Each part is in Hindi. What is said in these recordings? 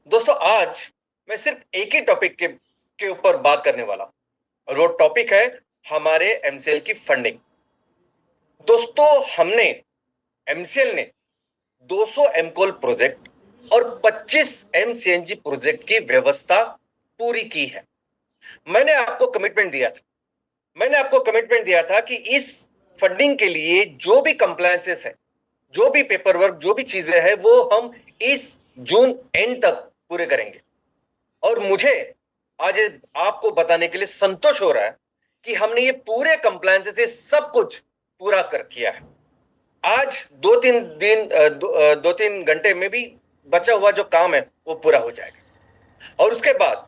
दोस्तों आज मैं सिर्फ एक ही टॉपिक के ऊपर बात करने वाला हूं और वो टॉपिक है हमारे एमसीएल की फंडिंग। दोस्तों हमने एमसीएल ने 200 एमकोल प्रोजेक्ट और 25 एमसीएनजी प्रोजेक्ट की व्यवस्था पूरी की है। मैंने आपको कमिटमेंट दिया था मैंने आपको कमिटमेंट दिया था कि इस फंडिंग के लिए जो भी कंप्लायंसेस है, जो भी पेपर वर्क, जो भी चीजें हैं, वो हम इस जून एंड तक पूरे करेंगे। और मुझे आज आपको बताने के लिए संतोष हो रहा है कि हमने ये पूरे कंप्लायंस से सब कुछ पूरा कर किया है। आज दो तीन घंटे में भी बचा हुआ जो काम है वो पूरा हो जाएगा और उसके बाद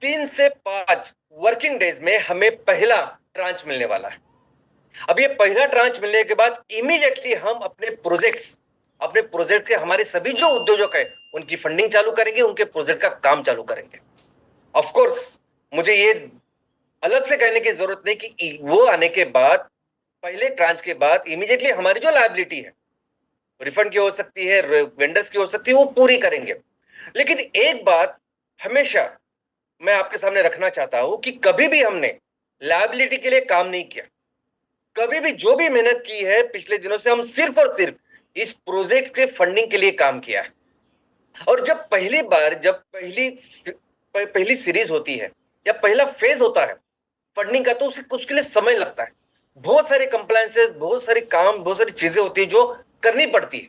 3 से 5 वर्किंग डेज में हमें पहला ट्रांच मिलने वाला है। अब ये पहला ट्रांच मिलने के बाद इमीडिएटली हम अपने प्रोजेक्ट से हमारे सभी जो उद्योजक है उनकी फंडिंग चालू करेंगे, उनके प्रोजेक्ट का काम चालू करेंगे। ऑफ कोर्स मुझे ये अलग से कहने की जरूरत नहीं कि वो आने के बाद, पहले ट्रांच के बाद इमीडिएटली हमारी जो लायबिलिटी है, रिफंड की हो सकती है, वेंडर्स की हो सकती है, वो पूरी करेंगे। लेकिन एक बात हमेशा मैं आपके सामने रखना चाहता हूं कि कभी भी हमने लायबिलिटी के लिए काम नहीं किया। कभी भी जो भी मेहनत की है पिछले दिनों से, हम सिर्फ और सिर्फ इस प्रोजेक्ट के फंडिंग के लिए काम किया है। और जब पहली बार, जब पहली सीरीज होती है या पहला फेज होता है फंडिंग का, तो उसके लिए समय लगता है। बहुत सारे कंप्लायंसेस, बहुत सारे काम, बहुत सारी चीजें होती है जो करनी पड़ती है।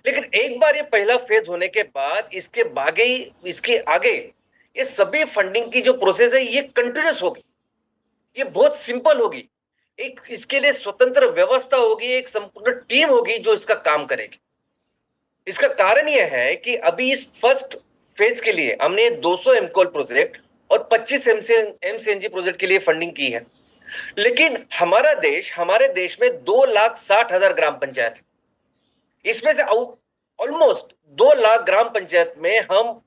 लेकिन एक बार ये पहला फेज होने के बाद इसके आगे ये सभी फंडिंग की जो प्रोसेस है ये कंटिन्यूस होगी, ये बहुत सिंपल होगी। एक इसके लिए स्वतंत्र व्यवस्था होगी, एक संपूर्ण टीम होगी जो इसका काम करेगी। इसका कारण यह है कि अभी इस फर्स्ट फेज के लिए हमने 200 एमकोल प्रोजेक्ट और 25 एमसीएनजी प्रोजेक्ट के लिए फंडिंग की है। लेकिन हमारे देश में 2,60,000 ग्राम पंचायत है। इसमें से ऑलमोस्ट 2 लाख ग्राम पंचायत में हम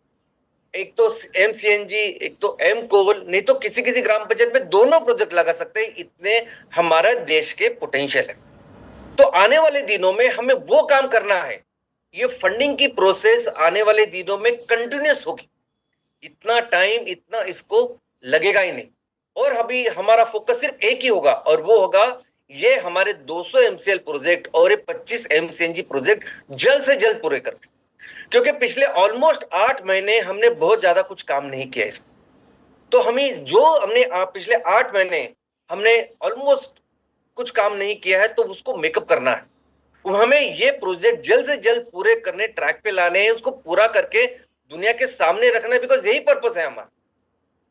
एक तो एमसीएनजी, एक तो एम कोल, नहीं तो किसी किसी ग्राम पंचायत में दोनों प्रोजेक्ट लगा सकते हैं। इतने हमारा देश के पोटेंशियल है। तो आने वाले दिनों में हमें वो काम करना है। ये फंडिंग की प्रोसेस आने वाले दिनों में कंटिन्यूस होगी। इतना टाइम, इतना इसको लगेगा ही नहीं। और अभी हमारा फोकस सिर्फ एक ही होगा और वो होगा ये हमारे 200 एमसीएल प्रोजेक्ट और ये 25 एमसीएनजी प्रोजेक्ट जल्द से जल्द पूरे करने। क्योंकि पिछले ऑलमोस्ट 8 महीने हमने बहुत ज्यादा कुछ काम नहीं किया इसमें। तो हमें जो हमने पिछले 8 महीने हमने ऑलमोस्ट कुछ काम नहीं किया है, तो उसको मेकअप करना है। हमें ये प्रोजेक्ट जल्द से जल्द पूरे करने, ट्रैक पे लाने हैं, उसको पूरा करके दुनिया के सामने रखना है। बिकॉज यही पर्पस है हमारा।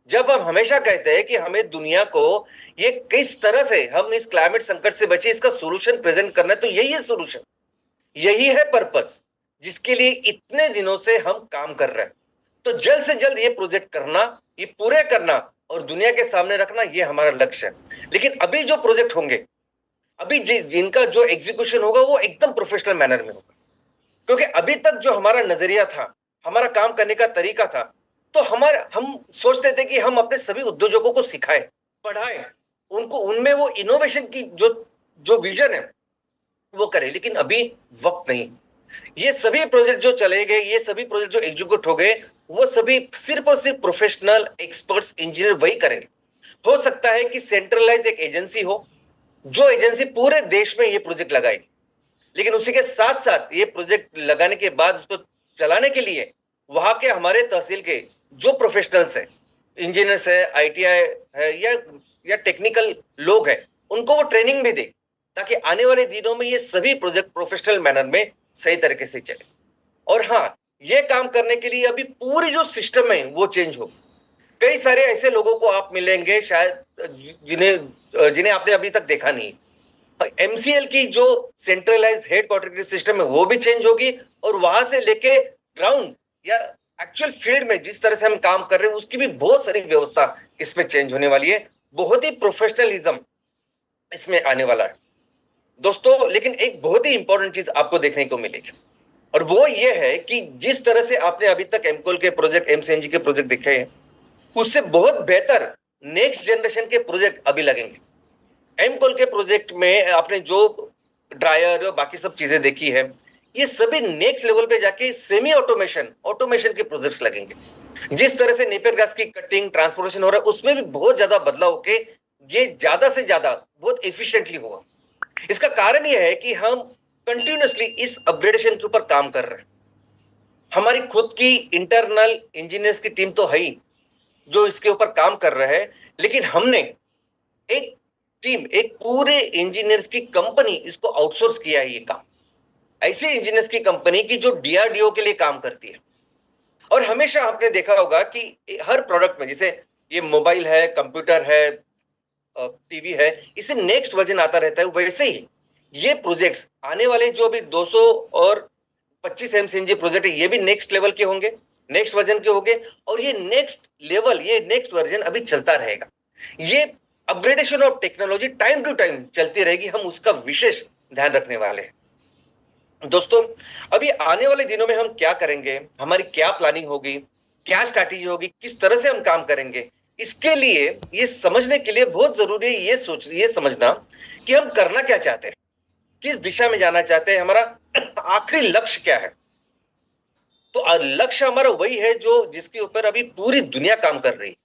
जब हम हमेशा कहते हैं कि हमें दुनिया को ये किस तरह से हम इस क्लाइमेट संकट से बचे, इसका सोल्यूशन प्रेजेंट करना है, तो यही है सोल्यूशन, यही है पर्पस जिसके लिए इतने दिनों से हम काम कर रहे हैं। तो जल्द से जल्द ये प्रोजेक्ट करना, ये पूरे करना और दुनिया के सामने रखना, ये हमारा लक्ष्य है। लेकिन अभी जो प्रोजेक्ट होंगे, अभी जिनका जो एग्जीक्यूशन होगा वो एकदम प्रोफेशनल मैनर में होगा। क्योंकि अभी तक जो हमारा नजरिया था, हमारा काम करने का तरीका था, तो हम सोचते थे कि हम अपने सभी उद्योजकों को सिखाएं, पढ़ाएं, उनको उनमें वो इनोवेशन की जो जो विजन है वो करें। लेकिन अभी वक्त नहीं। ये सभी प्रोजेक्ट जो चले गए, ये सभी प्रोजेक्ट जो एग्जीक्यूट हो गए, वो सभी सिर्फ और सिर्फ प्रोफेशनल एक्सपर्ट्स इंजीनियर वही करेंगे। हो सकता है कि सेंट्रलाइज एक एजेंसी हो, जो एजेंसी पूरे देश में ये प्रोजेक्ट लगाएगी। लेकिन उसी के साथ साथ ये प्रोजेक्ट लगाने के बाद उसको चलाने के लिए वहां के हमारे तहसील के जो प्रोफेशनल्स हैं, इंजीनियर्स है, आईटीआई है, या टेक्निकल लोग हैं, उनको वो ट्रेनिंग भी दे, ताकि आने वाले दिनों में ये सभी प्रोजेक्ट प्रोफेशनल मैनर में सही तरीके से चले। और हाँ, ये काम करने के लिए अभी पूरी जो सिस्टम है वो चेंज हो। कई सारे ऐसे लोगों को आप मिलेंगे शायद जिन्हें आपने अभी तक देखा नहीं। एमसीएल की जो सेंट्रलाइज हेडक्वार्टर की सिस्टम है वो भी चेंज होगी और वहां से लेके ग्राउंड या एक्चुअल फील्ड में जिस तरह से हम काम कर रहे हैं उसकी भी बहुत सारी व्यवस्था इसमें चेंज होने वाली है। बहुत ही प्रोफेशनलिज्म इसमें आने वाला है दोस्तों। लेकिन एक बहुत ही इंपॉर्टेंट चीज आपको देखने को मिलेगी और वो ये है कि जिस तरह से आपने अभी तक एमकोल के प्रोजेक्ट, एमसीएनजी के प्रोजेक्ट देखे हैं, उससे बहुत बेहतर नेक्स्ट जनरेशन के प्रोजेक्ट अभी लगेंगे। एमकोल के प्रोजेक्ट में आपने जो ड्रायर और बाकी सब चीजें देखी है, ये सभी नेक्स्ट लेवल पे जाके सेमी ऑटोमेशन के प्रोजेक्ट्स लगेंगे। जिस तरह से नेपियर घास की कटिंग ट्रांसपोर्टेशन हो रहा है, उसमें भी बहुत ज्यादा बदलाव होके ये ज्यादा से ज्यादा बहुत एफिशिएंटली होगा। इसका कारण यह है कि हम कंटिन्यूअसली इस अपग्रेडेशन के ऊपर काम कर रहे हैं। हमारी खुद की इंटरनल इंजीनियर्स की टीम तो है ही जो इसके ऊपर काम कर रहे हैं, लेकिन हमने एक टीम, एक पूरे इंजीनियर्स की कंपनी इसको आउटसोर्स किया है। ये काम ऐसे इंजीनियर्स की कंपनी की जो डीआरडीओ के लिए काम करती है। और हमेशा आपने देखा होगा कि हर प्रोडक्ट में, जैसे ये मोबाइल है, कंप्यूटर है, टीवी है, इसे नेक्स्ट वर्जन आता रहता है, वैसे ही ये प्रोजेक्ट्स आने वाले जो भी 200 और 25 एमसीएनजी प्रोजेक्ट है, ये भी नेक्स्ट लेवल के होंगे, नेक्स्ट वर्जन के होंगे। और ये नेक्स्ट लेवल, ये नेक्स्ट वर्जन अभी चलता रहेगा। ये upgradation of technology time to time चलती रहेगी, हम उसका विशेष ध्यान रखने वाले हैं। दोस्तों, अभी आने वाले दिनों में हम क्या करेंगे, हमारी क्या प्लानिंग होगी, क्या स्ट्रैटेजी होगी, किस तरह से हम काम करेंगे, इसके लिए ये समझने के लिए बहुत जरूरी है ये समझना कि हम करना क्या चाहते हैं, किस दिशा में जाना चाहते हैं, हमारा आखिरी लक्ष्य क्या है। तो लक्ष्य हमारा वही है जो जिसके ऊपर अभी पूरी दुनिया काम कर रही है।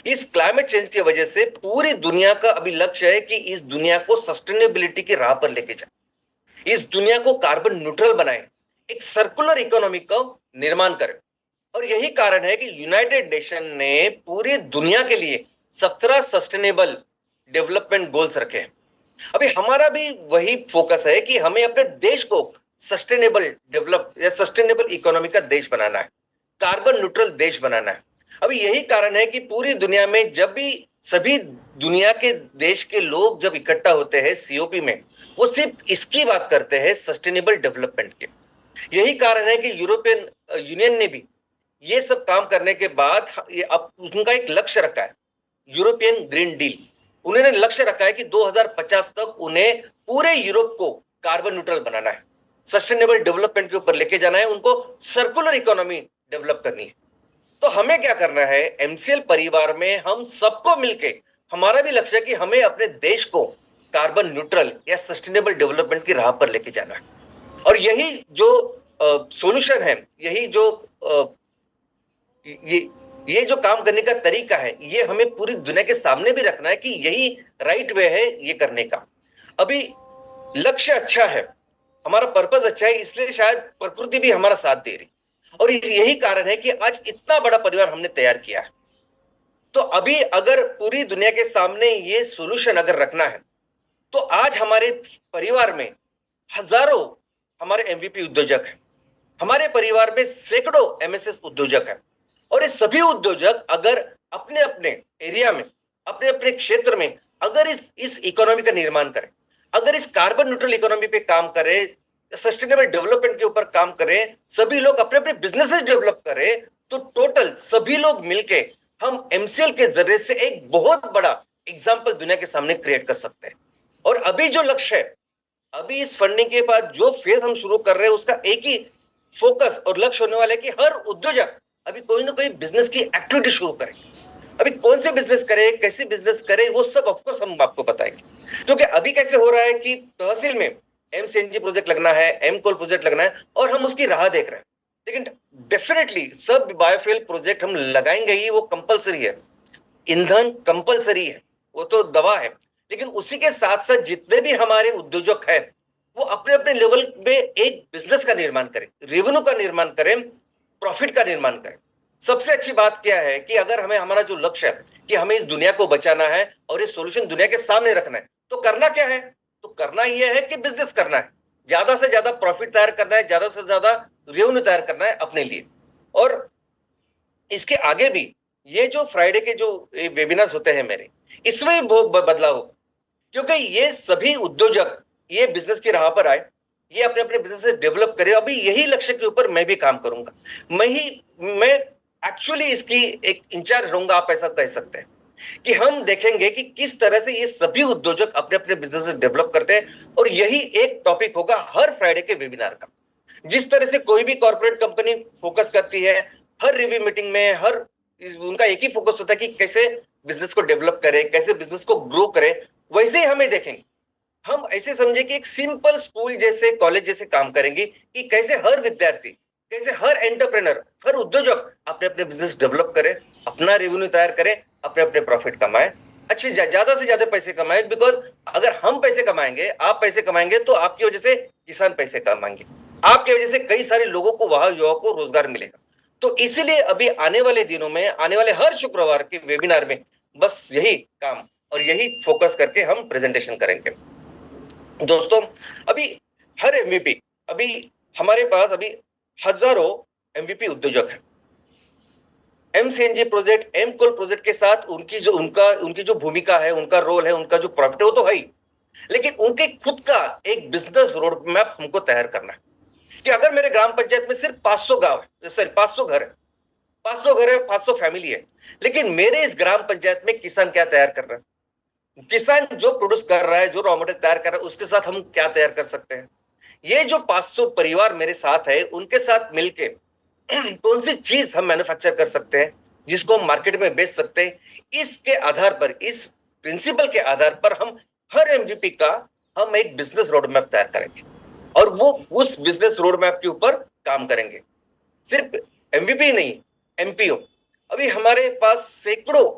इस क्लाइमेट चेंज की वजह से पूरी दुनिया का अभी लक्ष्य है कि इस दुनिया को सस्टेनेबिलिटी की राह पर लेके जाए, इस दुनिया को कार्बन न्यूट्रल बनाए, एक सर्कुलर इकोनॉमी का निर्माण करें। और यही कारण है कि यूनाइटेड नेशन ने पूरी दुनिया के लिए 17 सस्टेनेबल डेवलपमेंट गोल्स रखे हैं। अभी हमारा भी वही फोकस है कि हमें अपने देश को सस्टेनेबल डेवलप या सस्टेनेबल इकोनॉमी का देश बनाना है, कार्बन न्यूट्रल देश बनाना है। अभी यही कारण है कि पूरी दुनिया में जब भी सभी दुनिया के देश के लोग जब इकट्ठा होते हैं सीओपी में, वो सिर्फ इसकी बात करते हैं, सस्टेनेबल डेवलपमेंट के। यही कारण है कि यूरोपियन यूनियन ने भी ये सब काम करने के बाद ये अब उनका एक लक्ष्य रखा है, यूरोपियन ग्रीन डील। उन्होंने लक्ष्य रखा है कि 2050 तक उन्हें पूरे यूरोप को कार्बन न्यूट्रल बनाना है, सस्टेनेबल डेवलपमेंट के ऊपर लेके जाना है, उनको सर्कुलर इकोनॉमी डेवलप करनी है। तो हमें क्या करना है, एमसीएल परिवार में हम सबको मिलके, हमारा भी लक्ष्य है कि हमें अपने देश को कार्बन न्यूट्रल या सस्टेनेबल डेवलपमेंट की राह पर लेके जाना है। और यही जो सॉल्यूशन है, यही जो ये जो काम करने का तरीका है, ये हमें पूरी दुनिया के सामने भी रखना है कि यही राइट वे है ये करने का। अभी लक्ष्य अच्छा है, हमारा पर्पस अच्छा है, इसलिए शायद प्रकृति भी हमारा साथ दे रही, और यही कारण है कि आज इतना बड़ा परिवार हमने तैयार किया है। तो अभी अगर पूरी दुनिया के सामने ये सॉल्यूशन अगर रखना है, तो आज हमारे परिवार में हजारों हमारे एमवीपी उद्योजक हैं, हमारे परिवार में सैकड़ों एमएसएस उद्योजक हैं। और ये सभी उद्योजक अगर अपने अपने एरिया में, अपने अपने क्षेत्र में अगर इस इकोनॉमी का निर्माण करें, अगर इस कार्बन न्यूट्रल इकोनॉमी पे काम करें, सस्टेनेबल डेवलपमेंट के ऊपर काम करें, सभी लोग अपने अपने बिजनेसेस डेवलप करें, तो टोटल सभी लोग मिलके हम एमसीएल के जरिए से एक बहुत बड़ा एग्जाम्पल दुनिया के सामने क्रिएट कर सकते हैं। और अभी जो लक्ष्य है, अभी इस फंडिंग के बाद जो फेज हम शुरू कर रहे हैं, उसका एक ही फोकस और लक्ष्य होने वाला है कि हर उद्योजक अभी कोई ना कोई बिजनेस की एक्टिविटी शुरू करें। अभी कौन से बिजनेस करें, कैसे बिजनेस करें, वो सब ऑफकोर्स हम आपको बताएंगे। क्योंकि अभी कैसे हो रहा है कि तहसील में एमसीएनजी प्रोजेक्ट लगना है, एमकोल प्रोजेक्ट लगना है, और हम उसकी राह देख रहे हैं। लेकिन डेफिनेटली सब बायोफ्यूल प्रोजेक्ट हम लगाएंगे ही, वो कंपलसरी है। ईंधन कंपलसरी है, वो तो दवा है। लेकिन उसी के साथ साथ जितने भी हमारे उद्योजक है, वो अपने अपने लेवल पे एक बिजनेस का निर्माण करें, रेवेन्यू का निर्माण करें, प्रॉफिट का निर्माण करें। सबसे अच्छी बात क्या है कि अगर हमें हमारा जो लक्ष्य है कि हमें इस दुनिया को बचाना है और ये सॉल्यूशन दुनिया के सामने रखना है, तो करना क्या है, तो करना यह है कि बिजनेस करना है, ज्यादा से ज्यादा प्रॉफिट तैयार करना है, ज्यादा से ज्यादा रेवेन्यू तैयार करना है अपने लिए। और इसके आगे भी ये जो फ्राइडे के जो वेबिनार्स होते हैं मेरे, इसमें बहुत बदलाव हो, क्योंकि ये सभी उद्योजक ये बिजनेस की राह पर आए, ये अपने अपने बिजनेस डेवलप करे। अभी यही लक्ष्य के ऊपर मैं भी काम करूंगा, मैं एक्चुअली इसकी एक इंचार्ज रहूंगा, आप ऐसा कह सकते हैं कि हम देखेंगे कि किस तरह से ये सभी उद्योजक अपने अपने बिजनेस डेवलप करते हैं। और यही एक टॉपिक होगा हर फ्राइडे के वेबिनार का। जिस तरह से कोई भी कॉर्पोरेट कंपनी फोकस करती है, हर रिव्यू मीटिंग में उनका एक ही फोकस होता है कि कैसे बिजनेस को डेवलप करें, कैसे बिजनेस को ग्रो करें, वैसे ही हमें देखेंगे हम ऐसे समझे कि एक सिंपल स्कूल जैसे, कॉलेज जैसे काम करेंगे कि कैसे हर विद्यार्थी, कैसे हर एंटरप्रेनर, हर उद्योजक अपने अपने बिजनेस डेवलप करे, अपना रेवेन्यू तैयार करे, अपने अपने प्रॉफिट कमाए, अच्छे ज्यादा से ज्यादा पैसे कमाए। बिकॉज अगर हम पैसे कमाएंगे, आप पैसे कमाएंगे, तो आपकी वजह से किसान पैसे कमाएंगे, आपकी वजह से कई सारे लोगों को, वहां युवाओं को रोजगार मिलेगा। तो इसीलिए अभी आने वाले दिनों में, आने वाले हर शुक्रवार के वेबिनार में बस यही काम और यही फोकस करके हम प्रेजेंटेशन करेंगे। दोस्तों, अभी हर एमवीपी, अभी हमारे पास अभी हजारों एमवीपी उद्योजक हैं। एमसीएनजी प्रोजेक्ट, एम कोल प्रोजेक्ट के साथ उनकी जो भूमिका है, उनका रोल है, उनका जो प्रॉफिट है, वो तो है ही, लेकिन उनके खुद का एक बिजनेस रोड मैप हमको तैयार करना है कि अगर मेरे ग्राम पंचायत में सिर्फ 500 गांव है, सॉरी 500 घर है, 500 घर है, 500 फैमिली है, लेकिन मेरे इस ग्राम पंचायत में किसान क्या तैयार कर रहा है, किसान जो प्रोड्यूस कर रहा है, जो रॉ मटेरियल तैयार कर रहा है, उसके साथ हम क्या तैयार कर सकते हैं। ये जो 500 परिवार मेरे साथ है, उनके साथ मिलके कौन सी चीज हम मैन्युफैक्चर कर सकते हैं जिसको हम मार्केट में बेच सकते हैं, इसके आधार पर, इस प्रिंसिपल के आधार पर हम हर एमवीपी का हम एक बिजनेस रोड मैप तैयार करेंगे और वो उस बिजनेस रोड मैप के ऊपर काम करेंगे। सिर्फ एमवीपी नहीं, एमपीओ। अभी हमारे पास सैकड़ों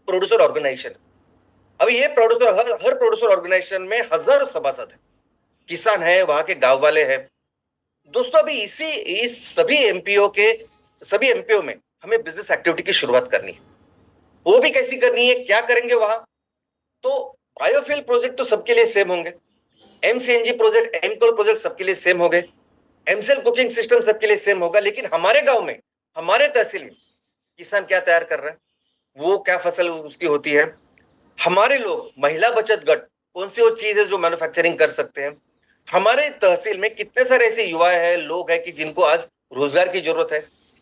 प्रोड्यूसर ऑर्गेनाइजेशन, अभी ये प्रोड्यूसर, हर प्रोड्यूसर ऑर्गेनाइजेशन में हजारों सभासद है, किसान है, वहां के गांव वाले हैं। दोस्तों, अभी इस सभी एमपीओ में हमें बिजनेस एक्टिविटी की शुरुआत करनी है। वो भी कैसी करनी है, क्या करेंगे वहां? तो बायोफ्यूल प्रोजेक्ट तो सबके लिए सेम होंगे, एमसीएनजी प्रोजेक्ट, एमकोल प्रोजेक्ट सबके लिए सेम हो गए, एमसेल कुकिंग सिस्टम सबके लिए सेम होगा। लेकिन हमारे गांव में, हमारे तहसील में किसान क्या तैयार कर रहा है, वो क्या फसल उसकी होती है, हमारे लोग महिला बचत गट कौन सी वो चीज है जो मैन्युफैक्चरिंग कर सकते हैं, हमारे तहसील में कितने सारे ऐसे युवा है, लोग हैं कि जिनको आज रोजगार की जरूरत है,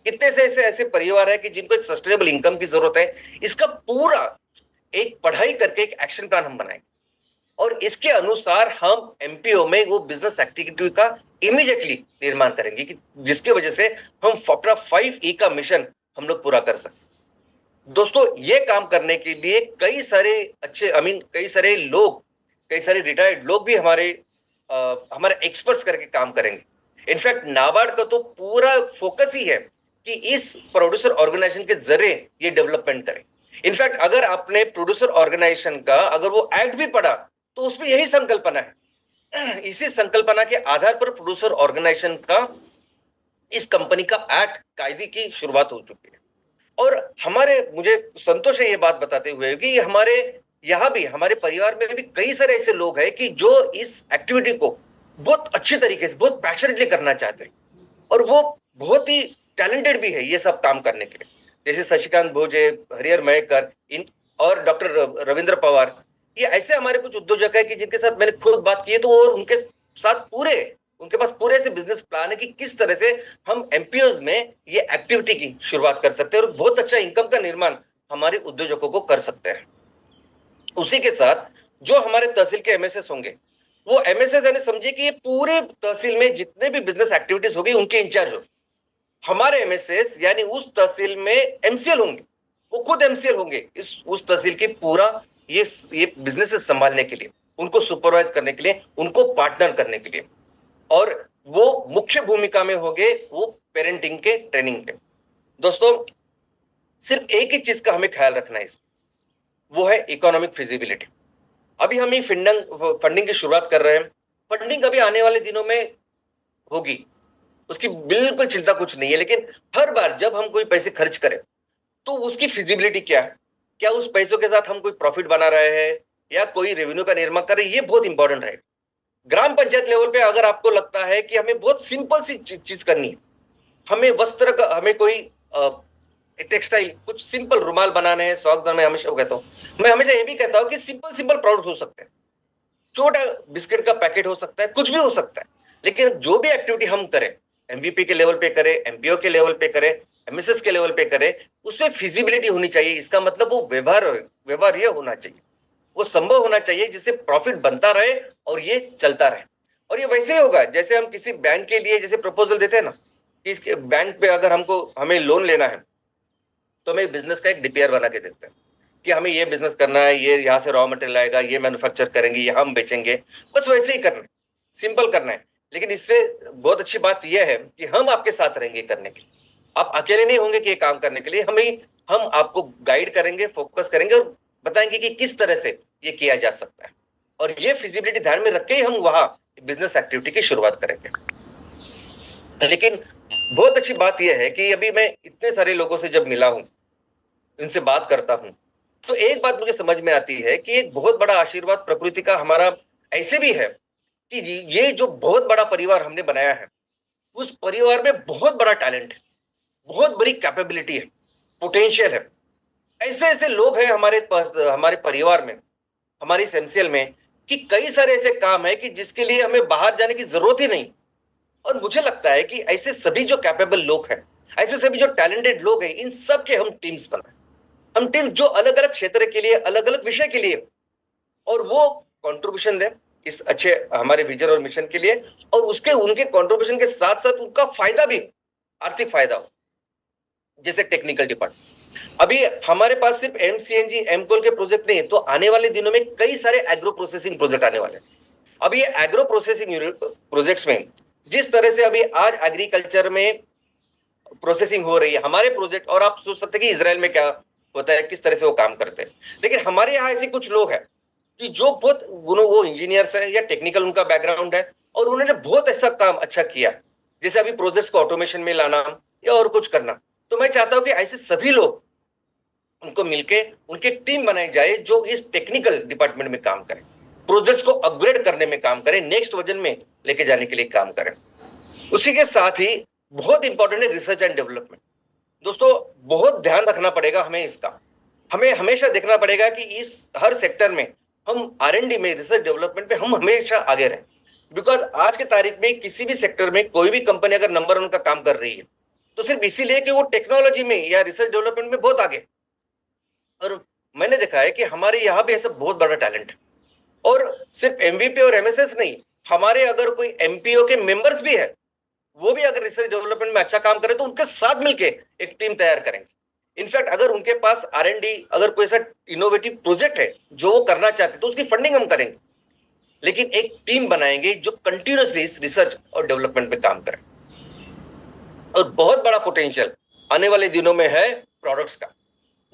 कितने से ऐसे ऐसे परिवार है कि जिनको एक सस्टेनेबल इनकम की जरूरत है। इसका पूरा एक पढ़ाई करके एक एक्शन प्लान हम बनाएंगे और इसके अनुसार हम एमपीओ में वो बिजनेस एक्टिविटी का इमीडिएटली निर्माण करेंगे कि जिसकी वजह से हम अपना 5E का मिशन हम लोग पूरा कर सकते। दोस्तों, ये काम करने के लिए कई सारे अच्छे, कई सारे लोग, कई सारे रिटायर्ड लोग भी हमारे एक्सपर्ट्स करके काम करेंगे। इनफैक्ट नाबार्ड का तो पूरा फोकस ही है कि इस प्रोड्यूसर ऑर्गेनाइजेशन के जरिए ये डेवलपमेंट करें। इनफैक्ट अगर आपने प्रोड्यूसर ऑर्गेनाइजेशन का अगर वो एक्ट भी पढ़ा तो उसमें यही संकल्पना है। इसी संकल्पना के आधार पर प्रोड्यूसर ऑर्गेनाइजेशन का, इस कंपनी का एक्ट, कायदे की शुरुआत हो चुकी है। और मुझे संतोष है ये बात बताते हुए कि हमारे यहां भी, हमारे परिवार में भी कई सारे ऐसे लोग हैं कि जो इस एक्टिविटी को बहुत अच्छी तरीके से, बहुत पैशनेटली करना चाहते हैं और वो बहुत ही टैलेंटेड भी है ये सब काम करने के लिए, जैसे शशिकांत भोजे, हरिहर मयेकर, इन और डॉक्टर रविंद्र पवार। ये ऐसे हमारे कुछ उद्योजक है कि जिनके साथ मैंने खुद बात की है, तो और उनके साथ उनके पास पूरे से बिजनेस प्लान है कि किस तरह से हम एमपीओज में ये एक्टिविटी की शुरुआत कर सकते हैं और बहुत अच्छा इनकम का निर्माण हमारे उद्योजकों को कर सकते हैं। उसी के साथ जो हमारे तहसील के एमएसएस होंगे, वो एमएसएस यानी समझिए कि ये पूरे तहसील में जितने भी बिजनेस एक्टिविटीज होगी उनके इंचार्ज हो। हमारे एमएसएस यानी उस तहसील में एमसीएल होंगे, वो खुद एमसीएल होंगे उस तहसील की पूरा ये बिजनेस संभालने के लिए, उनको सुपरवाइज करने के लिए, उनको पार्टनर करने के लिए, और वो मुख्य भूमिका में होंगे वो पेरेंटिंग के, ट्रेनिंग के। दोस्तों, सिर्फ एक ही चीज का हमें ख्याल रखना है, वो है इकोनॉमिक फिजिबिलिटी। अभी हम ये फंडिंग की शुरुआत कर रहे हैं। फंडिंग अभी आने वाले दिनों में होगी, उसकी बिल्कुल चिंता कुछ नहीं है। लेकिन हर बार जब हम कोई पैसे खर्च करें तो उसकी फिजिबिलिटी क्या है, क्या उस पैसों के साथ हम कोई प्रॉफिट बना रहे हैं या कोई रेवेन्यू का निर्माण कर रहे हैं, ये बहुत इंपॉर्टेंट है। ग्राम पंचायत लेवल पे अगर आपको लगता है कि हमें बहुत सिंपल सी चीज करनी है, हमें वस्त्र का, हमें कोई टेक्सटाइल, कुछ सिंपल रुमाल बनाने हैं, सॉक्स बनाने, हमेशा कहता हूँ, मैं हमेशा ये भी कहता हूँ कि सिंपल सिंपल प्रोडक्ट हो सकते हैं, छोटा बिस्किट का पैकेट हो सकता है, कुछ भी हो सकता है। लेकिन जो भी एक्टिविटी हम करें, एमवीपी के लेवल पे करें, एमपीओ के लेवल पे करें, एमएसएस के लेवल पे करें, उसमें फिजिबिलिटी होनी चाहिए। इसका मतलब वो व्यवहार्य होना चाहिए, वो संभव होना चाहिए जिससे प्रॉफिट बनता रहे और ये चलता रहे। और ये वैसे ही होगा जैसे हम किसी बैंक के लिए जैसे प्रपोजल देते हैं ना, कि इसके बैंक पे अगर हमें लोन लेना है तो हमें बिजनेस का एक डीपीआर बना के देते हैं। कि हमें ये बिजनेस करना है, ये यहाँ से रॉ मटेरियल आएगा, ये मैन्युफैक्चर करेंगे, ये हम बेचेंगे, बस वैसे ही करना है, सिंपल करना है। लेकिन इससे बहुत अच्छी बात यह है कि हम आपके साथ रहेंगे करने के लिए। आप अकेले नहीं होंगे कि ये काम करने के लिए, हम आपको गाइड करेंगे, फोकस करेंगे और बताएंगे कि किस तरह से ये किया जा सकता है। और ये फिजिबिलिटी ध्यान में रख के ही हम वहां बिजनेस एक्टिविटी की शुरुआत करेंगे। लेकिन बहुत अच्छी बात यह है कि अभी मैं इतने सारे लोगों से जब मिला हूं, इनसे बात करता हूं, तो एक बात मुझे समझ में आती है कि एक बहुत बड़ा आशीर्वाद प्रकृति का हमारा ऐसे भी है कि ये जो बहुत बड़ा परिवार हमने बनाया है, उस परिवार में बहुत बड़ा टैलेंट है, बहुत बड़ी कैपेबिलिटी है, पोटेंशियल है। ऐसे ऐसे लोग हैं हमारे परिवार में, हमारी इस एमसीएल में, कि कई सारे ऐसे काम है कि जिसके लिए हमें बाहर जाने की जरूरत ही नहीं। और मुझे लगता है कि ऐसे सभी जो कैपेबल लोग हैं, ऐसे सभी जो टैलेंटेड लोग हैं, इन सब के हम टीम्स बनाए। हम टीम जो अलग अलग क्षेत्र के लिए, अलग अलग विषय के लिए, और वो कंट्रीब्यूशन दें इस अच्छे हमारे विजन और मिशन के लिए, और उनके कंट्रीब्यूशन के साथ साथ उनका फायदा भी, आर्थिक फायदा हो। जैसे टेक्निकल डिपार्टमेंट, अभी हमारे पास सिर्फ एमसीएनजी एमकोल के प्रोजेक्ट नहीं है, तो आने वाले दिनों में कई सारे एग्रो प्रोसेसिंग प्रोजेक्ट आने वाले हैं। अभी ये एग्रो प्रोसेसिंग प्रोजेक्ट्स में जिस तरह से अभी आज एग्रीकल्चर में प्रोसेसिंग हो रही है, हमारे प्रोजेक्ट, और आप सोच सकते हैं कि इजराइल में क्या होता है, किस तरह से वो काम करते हैं। लेकिन हमारे यहाँ ऐसे कुछ लोग हैं कि जो बहुत वो इंजीनियर्स है या टेक्निकल उनका बैकग्राउंड है, और उन्होंने बहुत ऐसा काम अच्छा किया, जैसे अभी प्रोजेक्ट्स को ऑटोमेशन में लाना या और कुछ करना। तो मैं चाहता हूं कि ऐसे सभी लोग, उनको मिलके उनकी टीम बनाई जाए जो इस टेक्निकल डिपार्टमेंट में काम करें, प्रोजेक्ट्स को अपग्रेड करने में काम करें, नेक्स्ट वर्जन में लेके जाने के लिए काम करें। उसी के साथ ही बहुत इंपॉर्टेंट है रिसर्च एंड डेवलपमेंट। दोस्तों, बहुत ध्यान रखना पड़ेगा हमें इसका। हमें हमेशा देखना पड़ेगा कि इस हर सेक्टर में हम आर&डी में, रिसर्च डेवलपमेंट में हम हमेशा आगे रहें। बिकॉज आज की तारीख में किसी भी सेक्टर में कोई भी कंपनी अगर नंबर 1 का काम कर रही है, तो सिर्फ इसीलिए कि वो टेक्नोलॉजी में या रिसर्च डेवलपमेंट में बहुत आगे। और मैंने देखा है कि हमारे यहाँ भी ऐसा बहुत बड़ा टैलेंट है। और सिर्फ एमवीपी और एमएसएस नहीं, हमारे अगर कोई एमपीओ के मेंबर्स भी है, वो भी अगर रिसर्च डेवलपमेंट में अच्छा काम करे, तो उनके साथ मिलके एक टीम तैयार करेंगे। इनफैक्ट अगर उनके पास आर&डी, अगर कोई ऐसा इनोवेटिव प्रोजेक्ट है जो वो करना चाहते, तो उसकी फंडिंग हम करेंगे। लेकिन एक टीम बनाएंगे जो कंटिन्यूअसली इस रिसर्च और डेवलपमेंट में काम करे। और बहुत बड़ा पोटेंशियल आने वाले दिनों में है प्रोडक्ट्स का।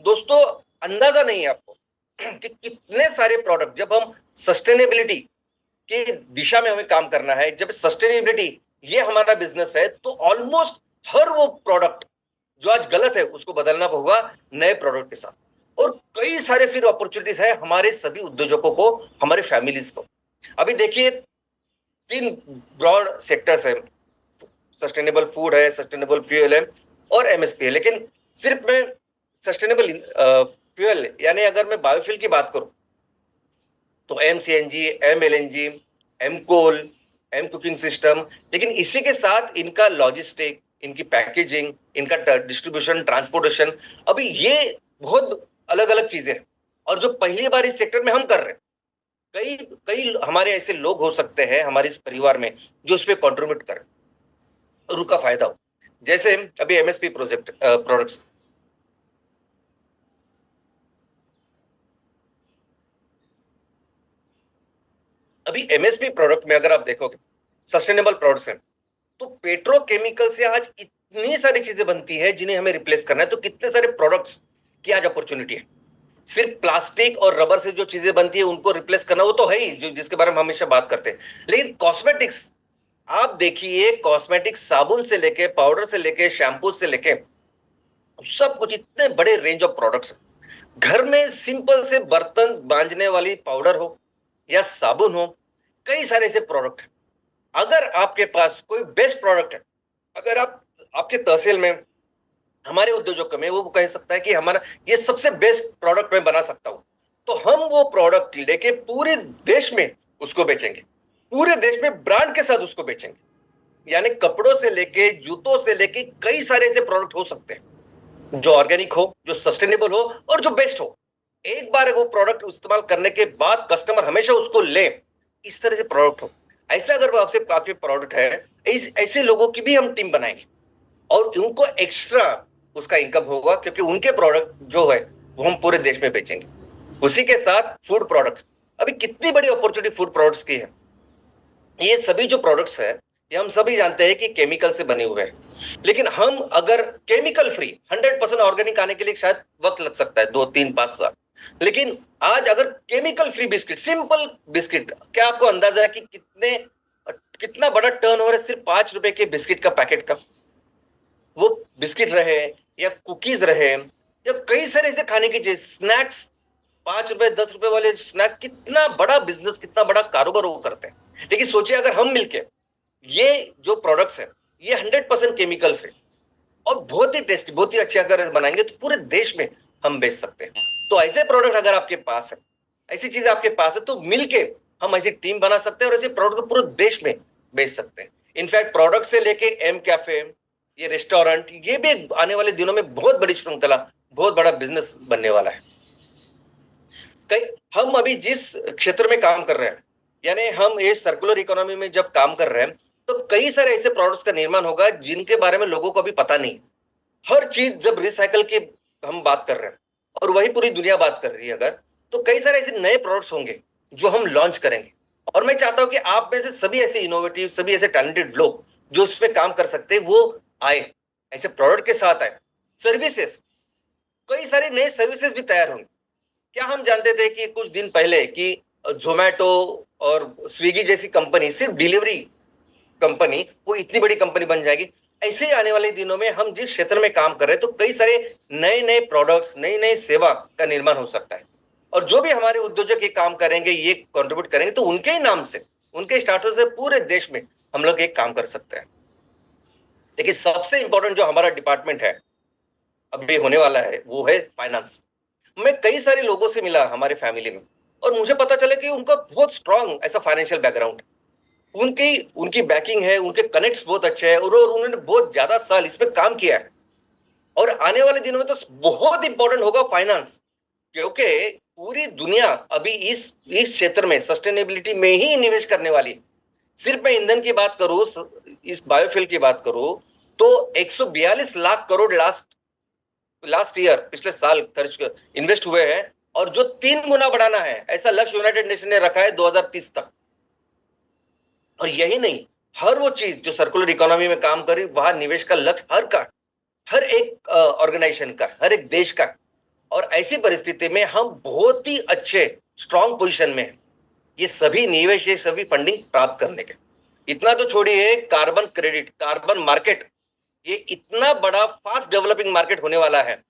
दोस्तों, अंदाजा नहीं है आपको कि कितने सारे प्रोडक्ट, जब हम सस्टेनेबिलिटी की दिशा में हमें काम करना है, जब सस्टेनेबिलिटी ये हमारा बिजनेस है, तो ऑलमोस्ट हर वो प्रोडक्ट जो आज गलत है उसको बदलना होगा नए प्रोडक्ट के साथ। और कई सारे फिर अपॉर्चुनिटीज है हमारे सभी उद्योजकों को, हमारे फैमिलीज को। अभी देखिए, 3 ब्रॉड सेक्टर्स है, सस्टेनेबल फूड है, सस्टेनेबल फ्यूल है और एमएसपी है। लेकिन सिर्फ मैं सस्टेनेबल फ्यूल, यानी अगर मैं बायोफ्यूल की बात करूं, तो एमसीएनजी, एमएलएनजी, एमकोल, एम कुकिंग सिस्टम, लेकिन इसी के साथ इनका लॉजिस्टिक, इनकी पैकेजिंग, इनका डिस्ट्रीब्यूशन, ट्रांसपोर्टेशन, अभी ये बहुत अलग अलग चीजें हैं। और जो पहली बार इस सेक्टर में हम कर रहे हैं, कई कई हमारे ऐसे लोग हो सकते हैं हमारे इस परिवार में जो इस पे कंट्रीब्यूट करें और उनका फायदा हो। जैसे अभी एमएसपी प्रोजेक्ट प्रोडक्ट्स, अभी एमएसपी प्रोडक्ट में अगर आप देखोगे सस्टेनेबल प्रोडक्ट्स हैं, तो पेट्रोकेमिकल से आज इतनी सारी चीजें बनती है जिन्हें हमें रिप्लेस करना है। तो कितने सारे प्रोडक्ट्स की आज अपॉर्चुनिटी है। सिर्फ प्लास्टिक और रबर से जो चीजें बनती है उनको रिप्लेस करना वो तो है ही, जो जिसके बारे में हमेशा बात करते हैं। लेकिन कॉस्मेटिक्स, आप देखिए, कॉस्मेटिक्स साबुन से लेके, पाउडर से लेके, शैम्पू से लेके, सब कुछ, इतने बड़े रेंज ऑफ प्रोडक्ट्स। घर में सिंपल से बर्तन मांजने वाली पाउडर हो या साबुन हो, कई सारे ऐसे प्रोडक्ट हैं। अगर आपके पास कोई बेस्ट प्रोडक्ट है, अगर आप आपके तहसील में, हमारे उद्योजक में वो कह सकता है कि हमारा ये सबसे बेस्ट प्रोडक्ट मैं बना सकता हूं, तो हम वो प्रोडक्ट लेके पूरे देश में उसको बेचेंगे, पूरे देश में ब्रांड के साथ उसको बेचेंगे। यानी कपड़ों से लेके, जूतों से लेके, कई सारे ऐसे प्रोडक्ट हो सकते हैं जो ऑर्गेनिक हो, जो सस्टेनेबल हो और जो बेस्ट हो। एक बार वो प्रोडक्ट इस्तेमाल करने के बाद कस्टमर हमेशा उसको ले, इस तरह से प्रोडक्ट हो। ऐसा अगर वो आपसे आपके प्रोडक्ट है, ऐसे लोगों की भी हम टीम बनाएंगे और उनको एक्स्ट्रा उसका इनकम होगा, क्योंकि उनके प्रोडक्ट जो है वो हम पूरे देश में बेचेंगे। उसी के साथ फूड प्रोडक्ट, अभी कितनी बड़ी अपॉर्चुनिटी फूड प्रोडक्ट्स की है। ये सभी जो प्रोडक्ट्स है, ये हम सभी जानते हैं कि केमिकल से बने हुए हैं, लेकिन हम अगर केमिकल फ्री 100% ऑर्गेनिक आने के लिए शायद वक्त लग सकता है, 2 3 5 साल। लेकिन आज अगर chemical free biscuit, simple biscuit, क्या आपको अंदाजा है कि कितना बड़ा टर्नओवर है सिर्फ 5 रुपए के बिस्किट का पैकेट का। वो बिस्किट रहे या कुकीज रहे या कई सारे ऐसे खाने की चीज, स्नैक्स, 5 रुपए 10 रुपए वाले स्नैक्स, कितना बड़ा बिजनेस, कितना बड़ा कारोबार वो करते हैं। लेकिन सोचिए अगर हम मिलके ये जो प्रोडक्ट्स है, ये 100% केमिकल फ्री और बहुत ही टेस्टी, बहुत ही अच्छे अगर बनाएंगे तो पूरे देश में हम बेच सकते हैं। तो ऐसे प्रोडक्ट अगर आपके पास है, ऐसी चीज आपके पास है, तो मिलके हम ऐसी टीम बना सकते हैं और ऐसे प्रोडक्ट को पूरे देश में बेच सकते हैं। इनफैक्ट प्रोडक्ट से लेके एम कैफे, ये रेस्टोरेंट, ये भी आने वाले दिनों में बहुत बड़ी श्रृंखला, बहुत बड़ा बिजनेस बनने वाला है। हम अभी जिस क्षेत्र में काम कर रहे हैं, यानी हम ये सर्कुलर इकोनॉमी में जब काम कर रहे हैं, तो कई सारे ऐसे प्रोडक्ट्स का निर्माण होगा जिनके बारे में लोगों को अभी पता नहीं। हर चीज जब रिसाइकल की हम बात कर रहे हैं और वही पूरी दुनिया बात कर रही है अगर, तो कई सारे ऐसे नए प्रोडक्ट्स होंगे जो हम लॉन्च करेंगे। और मैं चाहता हूं कि आप में से सभी ऐसे इनोवेटिव, सभी ऐसे टैलेंटेड लोग जो उस पर काम कर सकते हैं, वो आए, ऐसे प्रोडक्ट के साथ आए। सर्विसेज, कई सारे नए सर्विसेज भी तैयार होंगे। क्या हम जानते थे कि कुछ दिन पहले कि जोमेटो और स्विगी जैसी कंपनी, सिर्फ डिलीवरी कंपनी, वो इतनी बड़ी कंपनी बन जाएगी। ऐसे ही आने वाले दिनों में हम जिस क्षेत्र में काम कर रहे हैं, तो कई सारे नए नए प्रोडक्ट्स, नई नई सेवा का निर्माण हो सकता है। और जो भी हमारे उद्योजक ये काम करेंगे, ये कंट्रीब्यूट करेंगे, तो उनके ही नाम से, उनके स्टार्टअप से पूरे देश में हम लोग एक काम कर सकते हैं। लेकिन सबसे इंपॉर्टेंट जो हमारा डिपार्टमेंट है अभी होने वाला है, वो है फाइनेंस। मैं कई सारे लोगों से मिला हमारे फैमिली में, और मुझे पता चला कि उनका बहुत स्ट्रांग ऐसा फाइनेंशियल बैकग्राउंड, उनकी उनकी बैकिंग है, उनके कनेक्ट्स बहुत अच्छे हैं, और उन्होंने बहुत ज्यादा साल इस पे काम किया है। और आने वाले दिनों में तो बहुत इंपॉर्टेंट होगा फाइनेंस, क्योंकि पूरी दुनिया अभी इस क्षेत्र में, सस्टेनेबिलिटी में ही निवेश करने वाली है। सिर्फ मैं ईंधन की बात करूं, इस बायोफ्यूल की बात करूं, तो 142 लाख करोड़ लास्ट ईयर, पिछले साल खर्च इन्वेस्ट हुए हैं, और जो 3 गुना बढ़ाना है ऐसा लक्ष्य यूनाइटेड नेशन ने रखा है 2030 तक। और यही नहीं, हर वो चीज जो सर्कुलर इकोनॉमी में काम करे, वहां निवेश का लक्ष्य हर एक ऑर्गेनाइजेशन का, हर एक देश का। और ऐसी परिस्थिति में हम बहुत ही अच्छे स्ट्रांग पोजीशन में हैं, ये सभी निवेश, ये सभी फंडिंग प्राप्त करने के। इतना तो छोड़िए, कार्बन क्रेडिट, कार्बन मार्केट, ये इतना बड़ा फास्ट डेवलपिंग मार्केट होने वाला है,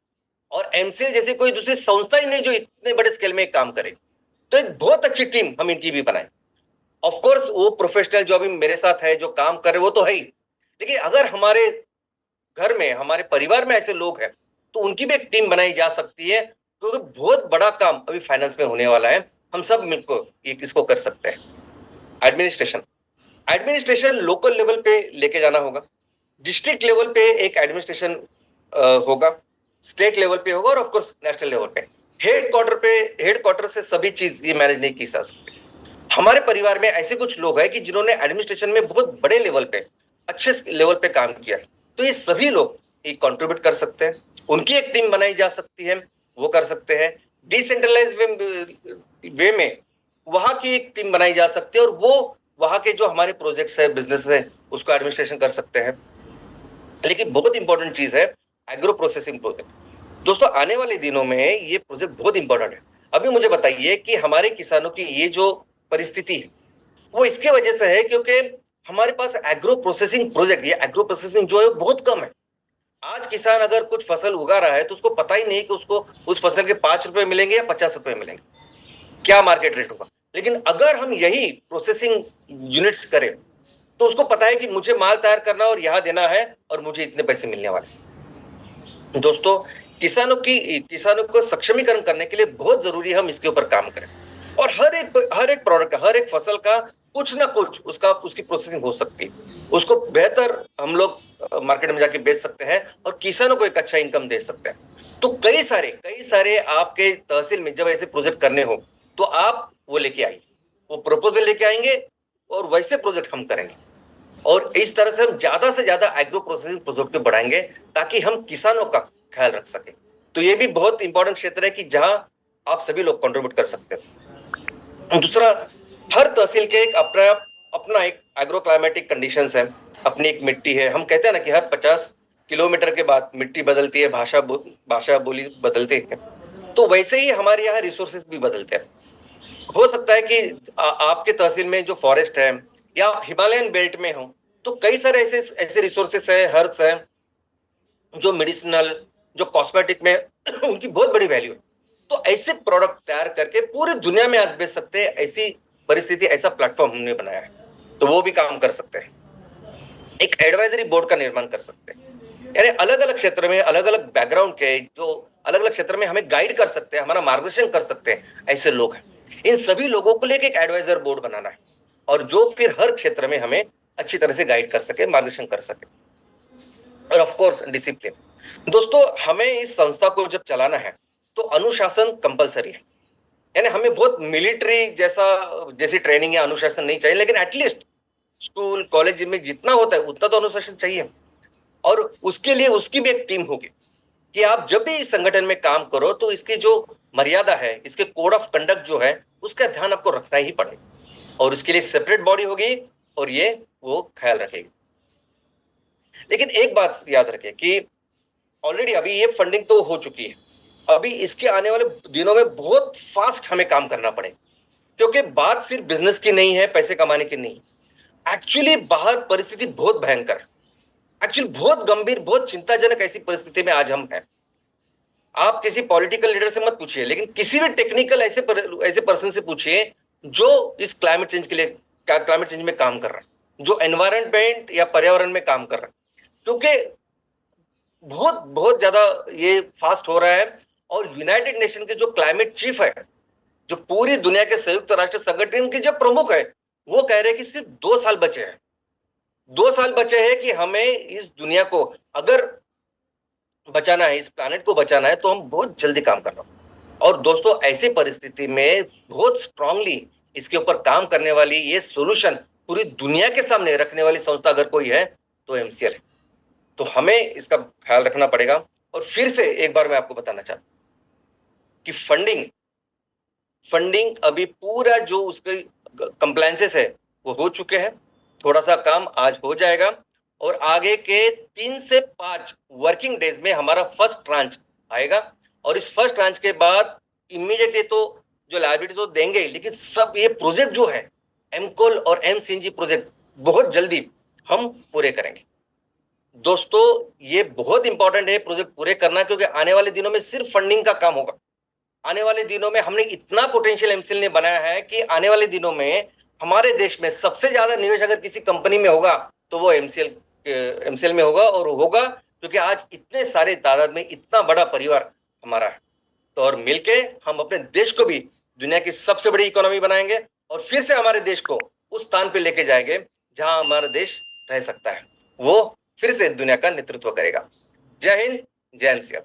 और एमसीएल जैसी कोई दूसरी संस्था ही नहीं जो इतने बड़े स्केल में काम करे। तो एक बहुत अच्छी टीम हम इनकी भी बनाए। ऑफ कोर्स वो प्रोफेशनल जो अभी मेरे साथ है, जो काम कर रहे, वो तो है ही, लेकिन अगर हमारे घर में, हमारे परिवार में ऐसे लोग हैं, तो उनकी भी एक टीम बनाई जा सकती है, क्योंकि बहुत बड़ा काम अभी फाइनेंस में होने वाला है। हम सब मिलकर ये किसको कर सकते हैं। एडमिनिस्ट्रेशन, एडमिनिस्ट्रेशन लोकल लेवल पे लेके जाना होगा, डिस्ट्रिक्ट लेवल पे एक एडमिनिस्ट्रेशन होगा, स्टेट लेवल पे होगा, और ऑफ कोर्स नेशनल लेवल पे। हेडक्वार्टर से सभी चीज ये मैनेज नहीं की जा सकती। हमारे परिवार में ऐसे कुछ लोग हैं कि जिन्होंने एडमिनिस्ट्रेशन में बहुत बड़े लेवल पे, अच्छे लेवल पे काम किया, तो ये सभी लोग एक कंट्रीब्यूट कर सकते हैं। उनकी एक टीम बनाई जा सकती है, वो कर सकते हैं। डिसेंट्रलाइज वे में वहां की एक टीम बनाई जा सकती है, और वो वहां के जो हमारे प्रोजेक्ट्स है, बिजनेस है, उसको एडमिनिस्ट्रेशन कर सकते हैं। लेकिन बहुत इंपॉर्टेंट चीज है एग्रो प्रोसेसिंग प्रोजेक्ट। दोस्तों, आने वाले दिनों में ये प्रोजेक्ट बहुत इंपॉर्टेंट है। अभी मुझे बताइए कि हमारे किसानों की ये जो परिस्थिति है, वो इसके वजह से है क्योंकि हमारे पास एग्रो प्रोसेसिंग प्रोजेक्ट, ये एग्रो प्रोसेसिंग जो है बहुत कम है। आज किसान अगर कुछ फसल उगा रहा है, तो उसको पता ही नहीं कि उसको उस फसल के 5 रुपए मिलेंगे या 50 रुपए मिलेंगे, क्या मार्केट रेट होगा। लेकिन अगर हम यही प्रोसेसिंग यूनिट्स करें, तो उसको पता है कि मुझे माल तैयार करना और यहां देना है, और मुझे इतने पैसे मिलने वाले। दोस्तों, किसानों को सक्षमीकरण करने के लिए बहुत जरूरी है हम इसके ऊपर काम करें। और हर एक प्रोडक्ट का, हर एक फसल का कुछ ना कुछ उसकी प्रोसेसिंग हो सकती है, उसको बेहतर हम लोग मार्केट में जाके बेच सकते हैं, और किसानों को एक अच्छा इनकम दे सकते हैं। तो कई सारे आपके तहसील में जब ऐसे प्रोजेक्ट करने हो, तो आप वो लेके आइए, वो प्रपोजल लेके आएंगे, और वैसे प्रोजेक्ट हम करेंगे। और इस तरह से हम ज्यादा से ज्यादा एग्रो प्रोसेसिंग प्रोजेक्ट को बढ़ाएंगे, ताकि हम किसानों का ख्याल रख सके। तो ये भी बहुत इंपॉर्टेंट क्षेत्र है कि जहां आप सभी लोग कंट्रीब्यूट कर सकते हैं। दूसरा, हर तहसील के एक अपना एक एग्रो क्लाइमेटिक कंडीशंस है, अपनी एक मिट्टी है। हम कहते हैं ना कि हर 50 किलोमीटर के बाद मिट्टी बदलती है, भाषा बोली बदलते हैं। तो वैसे ही हमारे यहाँ रिसोर्सेज भी बदलते हैं। हो सकता है कि आपके तहसील में जो फॉरेस्ट है या आप हिमालयन बेल्ट में हो, तो कई सारे ऐसे ऐसे रिसोर्सेस है, हर्ब्स है, जो मेडिसिनल, जो कॉस्मेटिक में उनकी बहुत बड़ी वैल्यू है। तो ऐसे प्रोडक्ट तैयार करके पूरी दुनिया में आज बेच सकते हैं। ऐसी परिस्थिति, ऐसा प्लेटफॉर्म हमने बनाया है, तो वो भी काम कर सकते हैं। एक एडवाइजरी बोर्ड का निर्माण कर सकते हैं, यानी अलग अलग क्षेत्र में अलग अलग बैकग्राउंड के, जो अलग अलग क्षेत्र में हमें गाइड कर सकते हैं, हमारा मार्गदर्शन कर सकते हैं, ऐसे लोग हैं। इन सभी लोगों को लेकर एक एडवाइजर बोर्ड बनाना है, और जो फिर हर क्षेत्र में हमें अच्छी तरह से गाइड कर सके, मार्गदर्शन कर सके। और ऑफ कोर्स डिसिप्लिन। दोस्तों, हमें इस संस्था को जब चलाना है तो अनुशासन कंपलसरी है। यानी हमें बहुत मिलिट्री जैसी ट्रेनिंग या अनुशासन नहीं चाहिए, लेकिन एटलीस्ट स्कूल कॉलेज में जितना होता है उतना तो अनुशासन चाहिए। और उसके लिए उसकी भी एक टीम होगी कि आप जब भी इस संगठन में काम करो तो इसकी जो मर्यादा है, इसके कोड ऑफ कंडक्ट जो है, उसका ध्यान आपको रखना ही पड़ेगा। और उसके लिए सेपरेट बॉडी होगी और ये वो ख्याल रखेगी। लेकिन एक बात याद रखें कि ऑलरेडी अभी ये फंडिंग तो हो चुकी है, अभी इसके आने वाले दिनों में बहुत फास्ट हमें काम करना पड़ेगा, क्योंकि बात सिर्फ बिजनेस की नहीं है, पैसे कमाने की नहीं। एक्चुअली बाहर परिस्थिति बहुत भयंकर है, एक्चुअली बहुत गंभीर, बहुत चिंताजनक ऐसी परिस्थिति में आज हम हैं। आप किसी पॉलिटिकल लीडर से मत पूछिए, लेकिन किसी भी टेक्निकल ऐसे पर्सन से पूछिए जो इस क्लाइमेट चेंज में काम कर रहा है, जो एनवायरनमेंट या पर्यावरण में काम कर रहा है, क्योंकि बहुत बहुत ज्यादा ये फास्ट हो रहा है। और यूनाइटेड नेशन के जो क्लाइमेट चीफ है, जो पूरी दुनिया के संयुक्त राष्ट्र संगठन के जो प्रमुख है, वो कह रहे हैं कि सिर्फ 2 साल बचे हैं। 2 साल बचे हैं कि हमें इस दुनिया को अगर बचाना है, इस प्लानेट को बचाना है, तो हम बहुत जल्दी काम करना। और दोस्तों, ऐसी परिस्थिति में बहुत स्ट्रांगली इसके ऊपर काम करने वाली, ये सॉल्यूशन पूरी दुनिया के सामने रखने वाली संस्था अगर कोई है तो एमसीएल है। तो हमें इसका ख्याल रखना पड़ेगा। और फिर से एक बार मैं आपको बताना चाहता हूं कि फंडिंग अभी पूरा जो उसके कंप्लायंसेस है वो हो चुके हैं। थोड़ा सा काम आज हो जाएगा और आगे के 3 से 5 वर्किंग डेज में हमारा फर्स्ट ट्रांच आएगा। और इस फर्स्ट ट्रांच के बाद इमीडिएटली तो जो लायबिलिटी तो देंगे, लेकिन सब ये प्रोजेक्ट जो है एमकोल और एमसीएनजी प्रोजेक्ट बहुत जल्दी हम पूरे करेंगे। दोस्तों, ये बहुत इंपॉर्टेंट है प्रोजेक्ट पूरे करना, क्योंकि आने वाले दिनों में सिर्फ फंडिंग का काम होगा। आने वाले दिनों में हमने इतना पोटेंशियल एमसीएल ने बनाया है कि आने वाले दिनों में हमारे देश में सबसे ज्यादा निवेश अगर किसी कंपनी में होगा तो वो एमसीएल में होगा। और होगा क्योंकि आज इतने सारे तादाद में इतना बड़ा परिवार हमारा है। तो और मिलके हम अपने देश को भी दुनिया की सबसे बड़ी इकोनॉमी बनाएंगे और फिर से हमारे देश को उस स्थान पे लेके जाएंगे जहां हमारा देश रह सकता है। वो फिर से दुनिया का नेतृत्व करेगा। जय हिंद, जय एनसीआर।